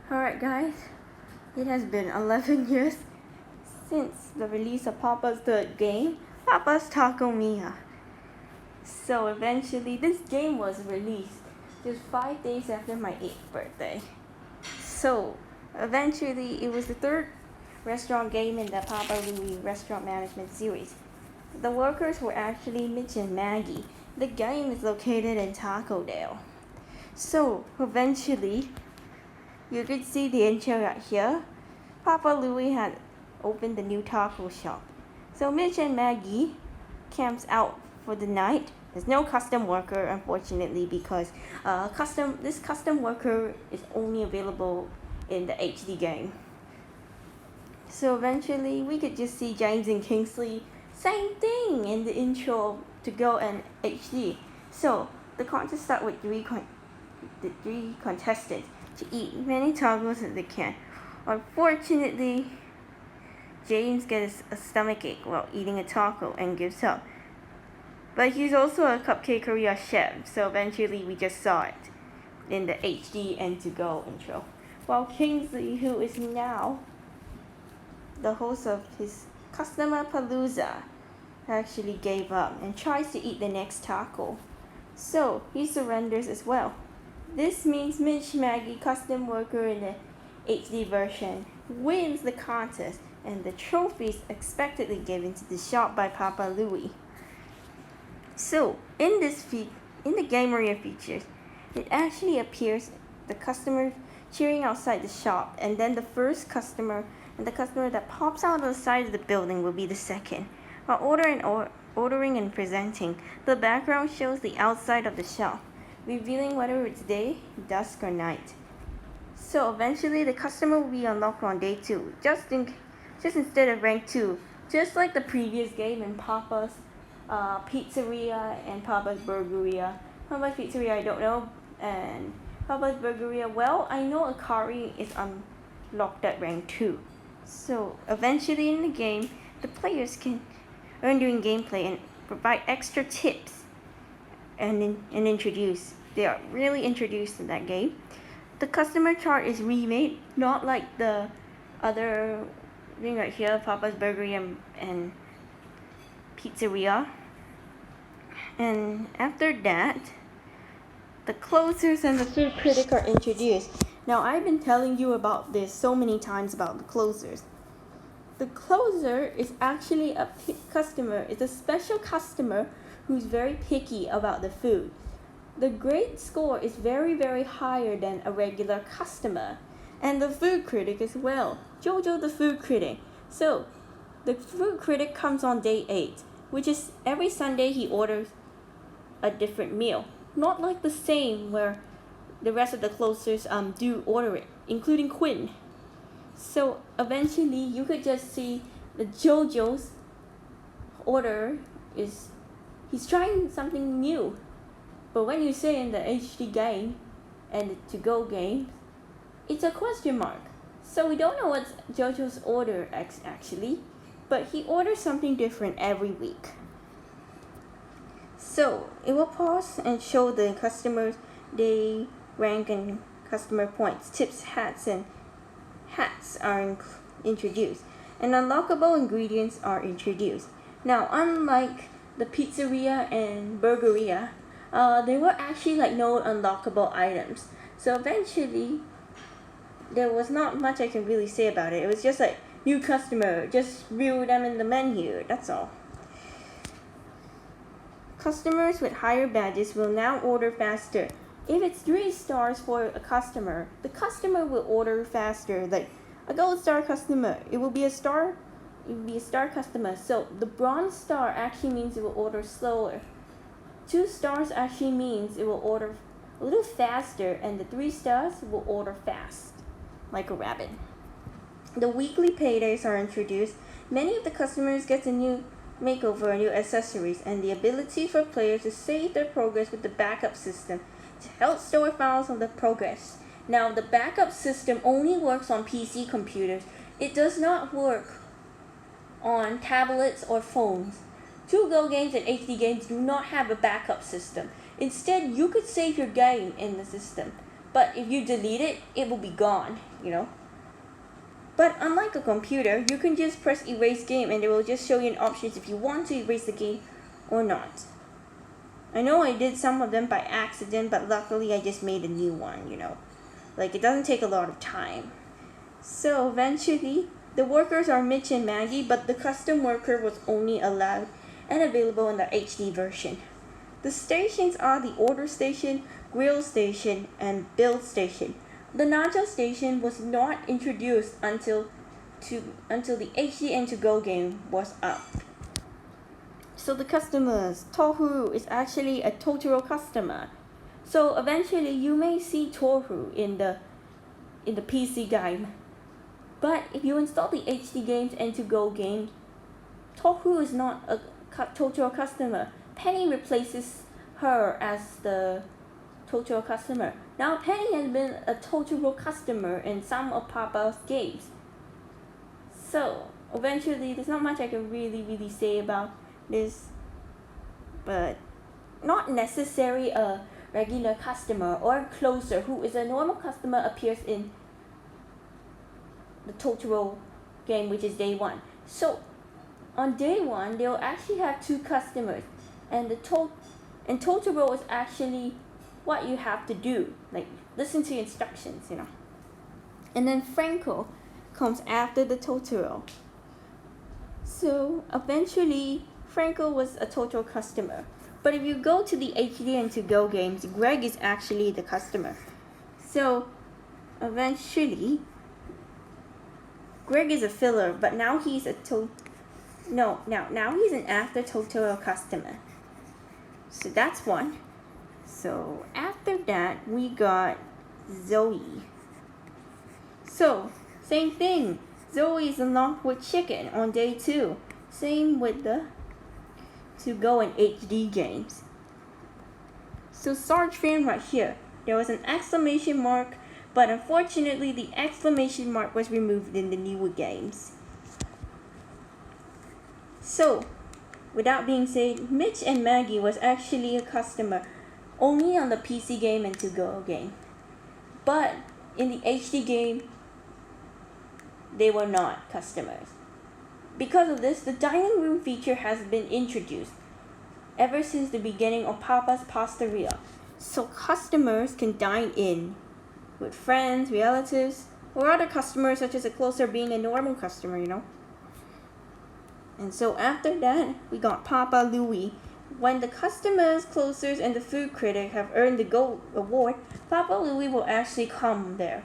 Alright guys, it has been 11 years since the release of Papa's third game, Papa's Taco Mia. So eventually this game was released just 5 days after my 8th birthday. So eventually it was the third restaurant game in the Papa Louie restaurant management series. The workers were actually Mitch and Maggie. The game is located in Taco Dale. So eventually you could see the intro right here. Papa Louie had opened the new taco shop. So Mitch and Maggie camps out for the night. There's no custom worker, unfortunately, because this custom worker is only available in the HD game. So eventually we could just see James and Kingsley, same thing in the intro to go and HD. So the contest starts with three contestants to eat many tacos as they can. Unfortunately, James gets a stomachache while eating a taco and gives up. But he's also a Cupcakeria chef, so eventually we just saw it in the HD and to go intro. While Kingsley, who is now the host of his Customer Palooza, actually gave up and tries to eat the next taco. So he surrenders as well. This means Mitch Maggie, custom worker in the HD version, wins the contest and the trophy is expectedly given to the shop by Papa Louie. So in the Game Area features, it actually appears the customer cheering outside the shop, and then the first customer and the customer that pops out of the side of the building will be the second. While ordering and presenting, the background shows the outside of the shop, revealing whether it's day, dusk, or night. So eventually the customer will be unlocked on day 2, just instead of rank 2, just like the previous game in Papa's Pizzeria and Papa's Burgeria. Papa's Pizzeria I don't know, and Papa's Burgeria, well, I know Akari is unlocked at rank 2. So eventually in the game, the players can earn during gameplay and provide extra tips and introduce. They are really introduced in that game. The customer chart is remade, not like the other thing right here, Papa's Burgeria and Pizzeria. And after that, the closers and the food critic are introduced. Now I've been telling you about this so many times about the closers. The closer is actually a special customer who's very picky about the food. The grade score is very, very higher than a regular customer. And the food critic as well, Jojo the food critic. So the food critic comes on day 8, which is every Sunday he orders a different meal. Not like the same where the rest of the closers do order it, including Quinn. So eventually you could just see the Jojo's order is he's trying something new. But when you say in the HD game and the to-go game, it's a question mark. So we don't know what's Jojo's order actually, but he orders something different every week. So it will pause and show the customers day, rank, and customer points. Tips, hats are introduced, and unlockable ingredients are introduced. Now, unlike the Pizzeria and Burgeria, there were actually like no unlockable items. So eventually, there was not much I can really say about it. It was just like new customer, just view them in the menu. That's all. Customers with higher badges will now order faster. If it's 3 stars for a customer, the customer will order faster. Like a gold star customer, it will be a star customer. So the bronze star actually means it will order slower. 2 stars actually means it will order a little faster, and the 3 stars will order fast, like a rabbit. The weekly paydays are introduced. Many of the customers get a new makeover, new accessories, and the ability for players to save their progress with the backup system to help store files of the progress. Now, the backup system only works on PC computers. It does not work on tablets or phones. To-go games and HD games do not have a backup system. Instead, you could save your game in the system, but if you delete it, it will be gone, you know. But unlike a computer, you can just press erase game and it will just show you an options if you want to erase the game or not. I know I did some of them by accident, but luckily I just made a new one, you know. Like, it doesn't take a lot of time. So eventually, the workers are Mitch and Maggie, but the custom worker was only allowed and available in the HD version. The stations are the Order Station, Grill Station, and Build Station. The Nacho Station was not introduced until the HD N2Go game was up. So the customers, Tohru is actually a Totoro customer. So eventually you may see Tohru in the PC game. But if you install the HD games N2Go game, Tohru is not a Totoro customer. Penny replaces her as the Totoro customer. Now Penny has been a Totoro customer in some of Papa's games. So eventually there's not much I can really say about this, but not necessarily a regular customer or a closer who is a normal customer appears in the Totoro game, which is day 1. So on day 1 they'll actually have 2 customers, and Totoro is actually what you have to do, like listen to instructions, you know. And then Franco comes after the Totoro. So eventually Franco was a Totoro customer, but if you go to the HD N2Go games, Greg is actually the customer. So eventually Greg is a filler, but now he's now he's an after Totoro customer. So that's one. So after that we got Zoe. So same thing, Zoe is unlocked with chicken on day 2. Same with the To-Go and HD games. So Sarge fan right here, there was an exclamation mark, but unfortunately the exclamation mark was removed in the newer games. So without being said, Mitch and Maggie was actually a customer only on the PC game and To-Go game. But in the HD game, they were not customers. Because of this, the dining room feature has been introduced ever since the beginning of Papa's Pastaria. So customers can dine in with friends, relatives, or other customers such as a closer being a normal customer, you know. And so after that, we got Papa Louie. When the customers, closers, and the food critic have earned the Gold Award, Papa Louie will actually come there.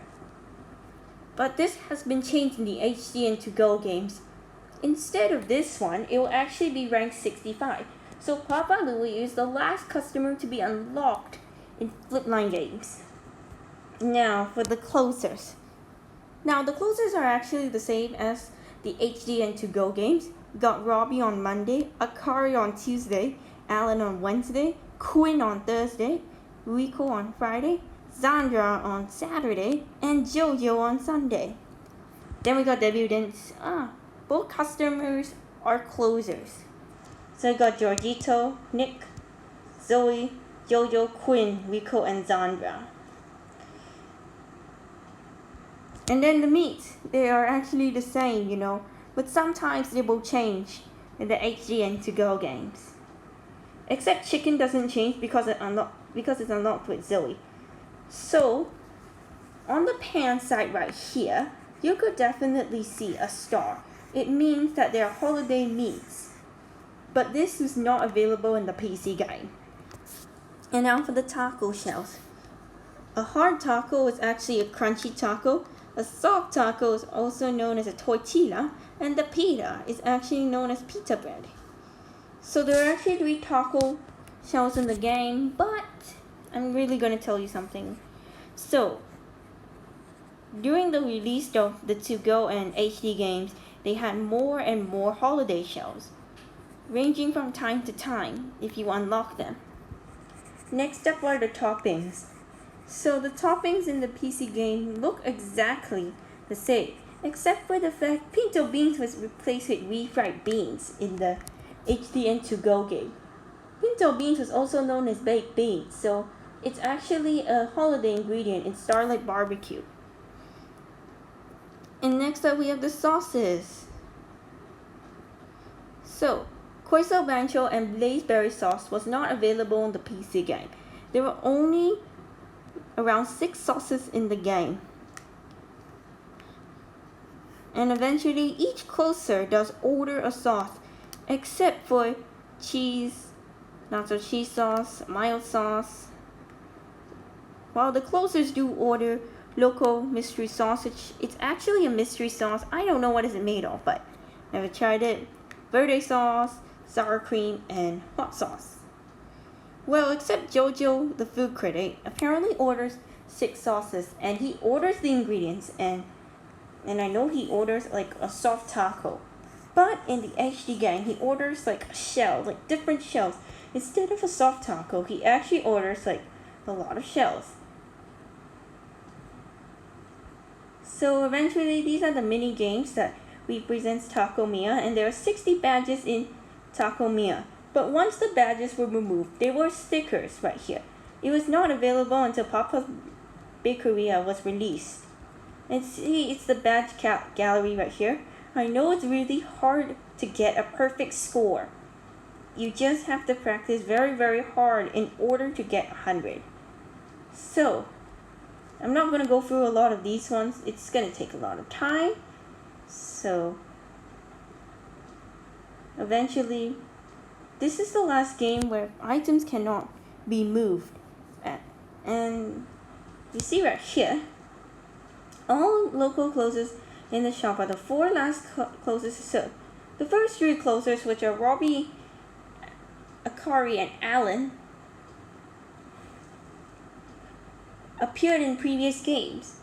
But this has been changed in the HD and To-Go games. Instead of this one, it will actually be ranked 65. So Papa Louie is the last customer to be unlocked in Flipline games. Now for the closers. Now the closers are actually the same as the HD and To-Go games. We got Robbie on Monday, Akari on Tuesday, Alan on Wednesday, Quinn on Thursday, Rico on Friday, Zandra on Saturday, and Jojo on Sunday. Then we got debutants. Both customers are closers. So I got Giorgito, Nick, Zoe, Jojo, Quinn, Rico, and Zandra. And then the meats, they are actually the same, you know, but sometimes they will change in the HD and To-Go games. Except chicken doesn't change because it's unlocked with Zoe. So on the pan side right here, you could definitely see a star. It means that there are holiday meats. But this is not available in the PC game. And now for the taco shells. A hard taco is actually a crunchy taco. A soft taco is also known as a tortilla, and the pita is actually known as pita bread. So there are actually 3 taco shells in the game, but I'm really going to tell you something. So during the release of the To-Go and HD games, they had more and more holiday shells, ranging from time to time if you unlock them. Next up are the toppings. So the toppings in the PC game look exactly the same, except for the fact pinto beans was replaced with refried beans in the HD and To-Go game. Pinto beans was also known as baked beans, so It's actually a holiday ingredient in Starlight Barbecue. And next up we have the sauces. So, Queso Bancho and Blazeberry sauce was not available in the PC game. There were only around 6 sauces in the game. And eventually each closer does order a sauce, except for cheese, nacho cheese sauce, mild sauce. While the closers do order local mystery sausage, it's actually a mystery sauce. I don't know what it's made of, but never tried it. Verde sauce, sour cream, and hot sauce. Well, except Jojo, the food critic, apparently orders 6 sauces, and he orders the ingredients, and I know he orders like a soft taco. But in the HD game, he orders like a shell, like different shells. Instead of a soft taco, he actually orders like a lot of shells. So eventually, these are the mini games that represents Taco Mia, and there are 60 badges in Taco Mia. But once the badges were removed, they were stickers right here. It was not available until Papa's Bakeria was released. And see, it's the badge gallery right here. I know it's really hard to get a perfect score. You just have to practice very, very hard in order to get 100. So, I'm not going to go through a lot of these ones. It's going to take a lot of time. So, eventually, this is the last game where items cannot be moved. And you see right here, all local closers in the shop are the 4 last closers. So, the first 3 closers, which are Robbie, Akari, and Alan, appeared in previous games.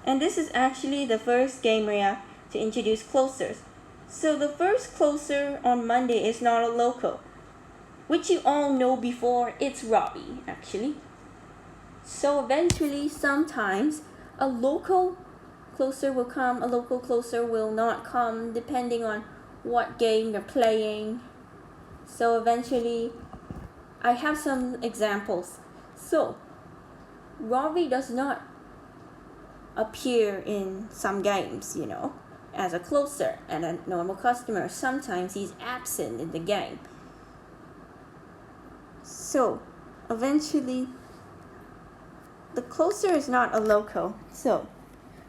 And this is actually the first game area to introduce closers. So the first closer on Monday is not a local, which you all know before. It's Robbie, actually. So eventually, sometimes a local closer will come, a local closer will not come, depending on what game you're playing. So eventually, I have some examples. So, Robbie does not appear in some games, as a closer and a normal customer. Sometimes he's absent in the game. So, eventually, the closer is not a local. So,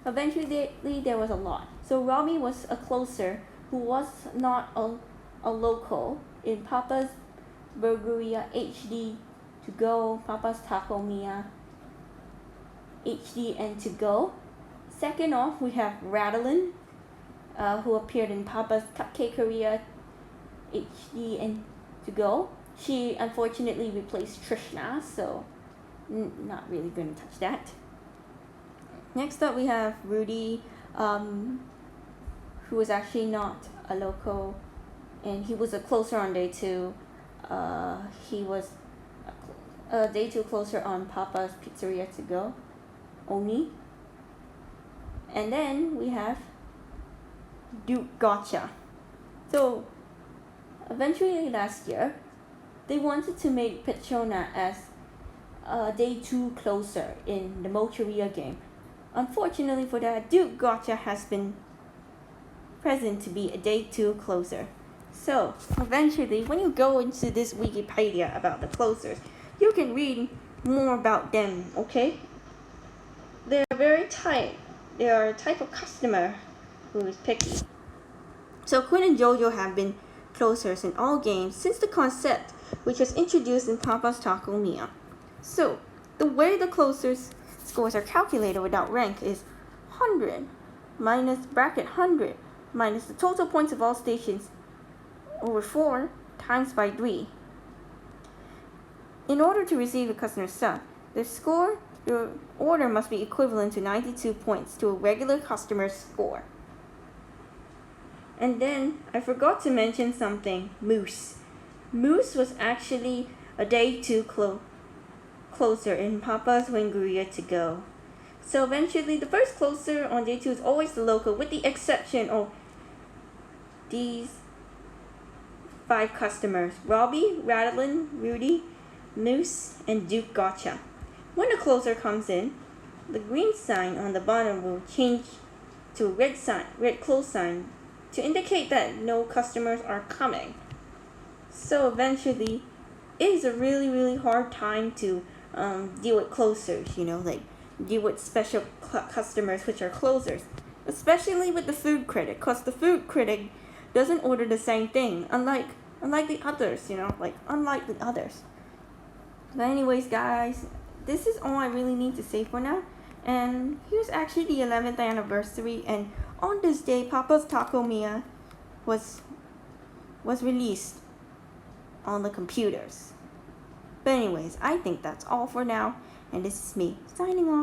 eventually there was a lot. So, Robbie was a closer who was not a local in Papa's Burgeria HD to go, Papa's Taco Mia HD and to go. Second off, we have Radeline, who appeared in Papa's Cupcakeria HD and to go. She unfortunately replaced Trishna, so not really going to touch that. Next up, we have Rudy, who was actually not a local, and he was a closer on day 2. He was a day 2 closer on Papa's Pizzeria to go. Oni. And then we have Duke Gotcha. So eventually last year, they wanted to make Petrona as a day 2 closer in the Mocheria game. Unfortunately for that, Duke Gotcha has been present to be a day 2 closer. So eventually, when you go into this Wikipedia about the closers, you can read more about them, okay? They're very tight. They are a type of customer who is picky. So Quinn and Jojo have been closers in all games since the concept, which was introduced in Papa's Taco Mia. So the way the closers scores are calculated without rank is 100 minus bracket 100 minus the total points of all stations over 4 times by 3. In order to receive a customer sub, your order must be equivalent to 92 points to a regular customer's score. And then I forgot to mention something, Moose. Moose was actually a day 2 closer in Papa's Wingeria to go. So eventually the first closer on day 2 is always the local, with the exception of these 5 customers: Robbie, Radeline, Rudy, Moose, and Duke Gotcha. When a closer comes in, the green sign on the bottom will change to a red close sign to indicate that no customers are coming. So eventually, it is a really hard time to deal with closers, like deal with special customers which are closers, especially with the food critic, because the food critic doesn't order the same thing, unlike the others, unlike the others. But anyways, guys, this is all I really need to say for now. And here's actually the 11th anniversary, and on this day, Papa's Taco Mia was released on the computers. But anyways, I think that's all for now, and this is me signing off.